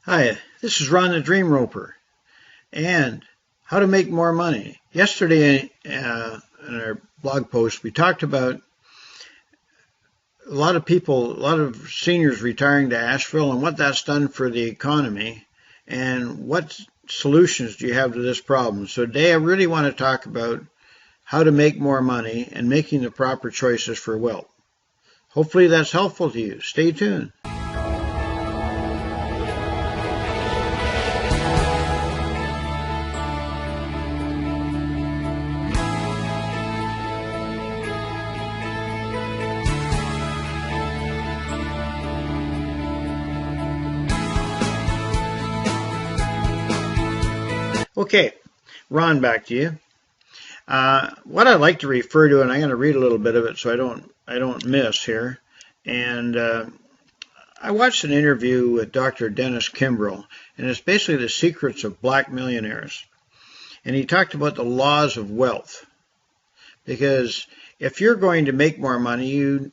Hi, this is Ron the Dream Roper, and how to make more money. Yesterday in our blog post, we talked about a lot of seniors retiring to Asheville and what that's done for the economy and what solutions do you have to this problem. So today I really want to talk about how to make more money and making the proper choices for wealth. Hopefully that's helpful to you. Stay tuned. Okay, Ron, back to you. What I like to refer to, and I'm going to read a little bit of it so I don't miss here. And I watched an interview with Dr. Dennis Kimbrell, and it's basically the secrets of black millionaires. And he talked about the laws of wealth, because if you're going to make more money, you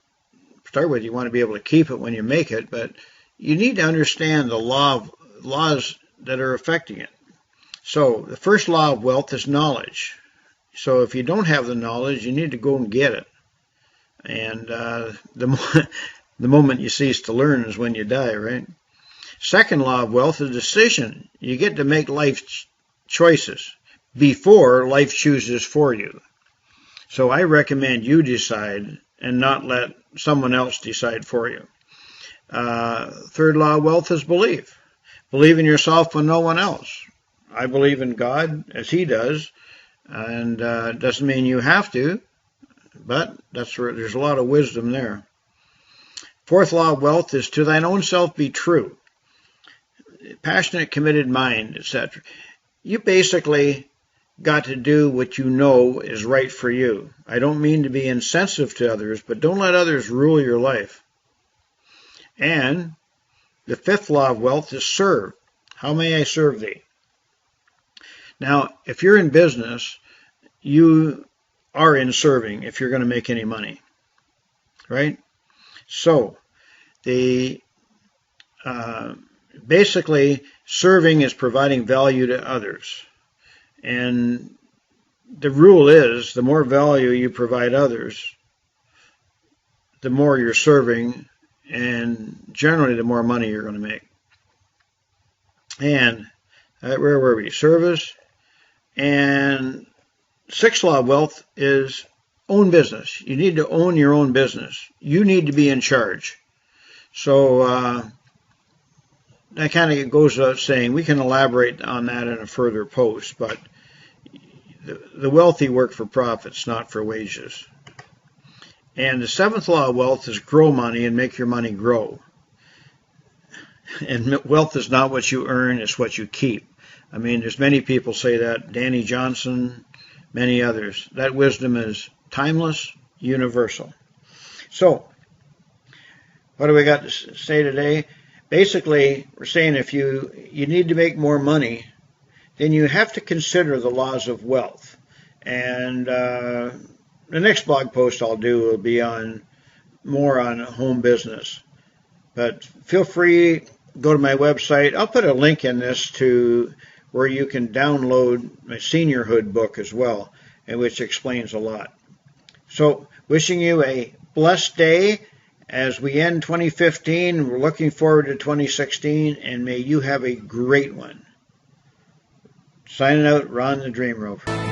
want to be able to keep it when you make it, but you need to understand the laws that are affecting it. So the first law of wealth is knowledge. So if you don't have the knowledge, you need to go and get it. And the moment you cease to learn is when you die, right? Second law of wealth is decision. You get to make life choices before life chooses for you. So I recommend you decide and not let someone else decide for you. Third law of wealth is belief. Believe in yourself when no one else. I believe in God as He does, and it doesn't mean you have to, but that's where there's a lot of wisdom there. Fourth law of wealth is to thine own self be true. Passionate, committed mind, etc. You basically got to do what you know is right for you. I don't mean to be insensitive to others, but don't let others rule your life. And the fifth law of wealth is serve. How may I serve thee? Now, if you're in business, you are in serving if you're going to make any money, right? So, basically, serving is providing value to others. And the rule is, the more value you provide others, the more you're serving, and generally the more money you're going to make. And where were we? Service. And sixth law of wealth is own business. You need to own your own business. You need to be in charge. So that kind of goes without saying. We can elaborate on that in a further post, but the wealthy work for profits, not for wages. And the seventh law of wealth is grow money and make your money grow. And wealth is not what you earn, it's what you keep. I mean, there's many people say that, Danny Johnson, many others. That wisdom is timeless, universal. So, what do we got to say today? Basically, we're saying if you need to make more money, then you have to consider the laws of wealth. And the next blog post I'll do will be more on home business. But feel free, go to my website. I'll put a link in this to where you can download my seniorhood book as well, and which explains a lot. So, wishing you a blessed day as we end 2015. We're looking forward to 2016, and may you have a great one. Signing out, Ron the Dream Roper.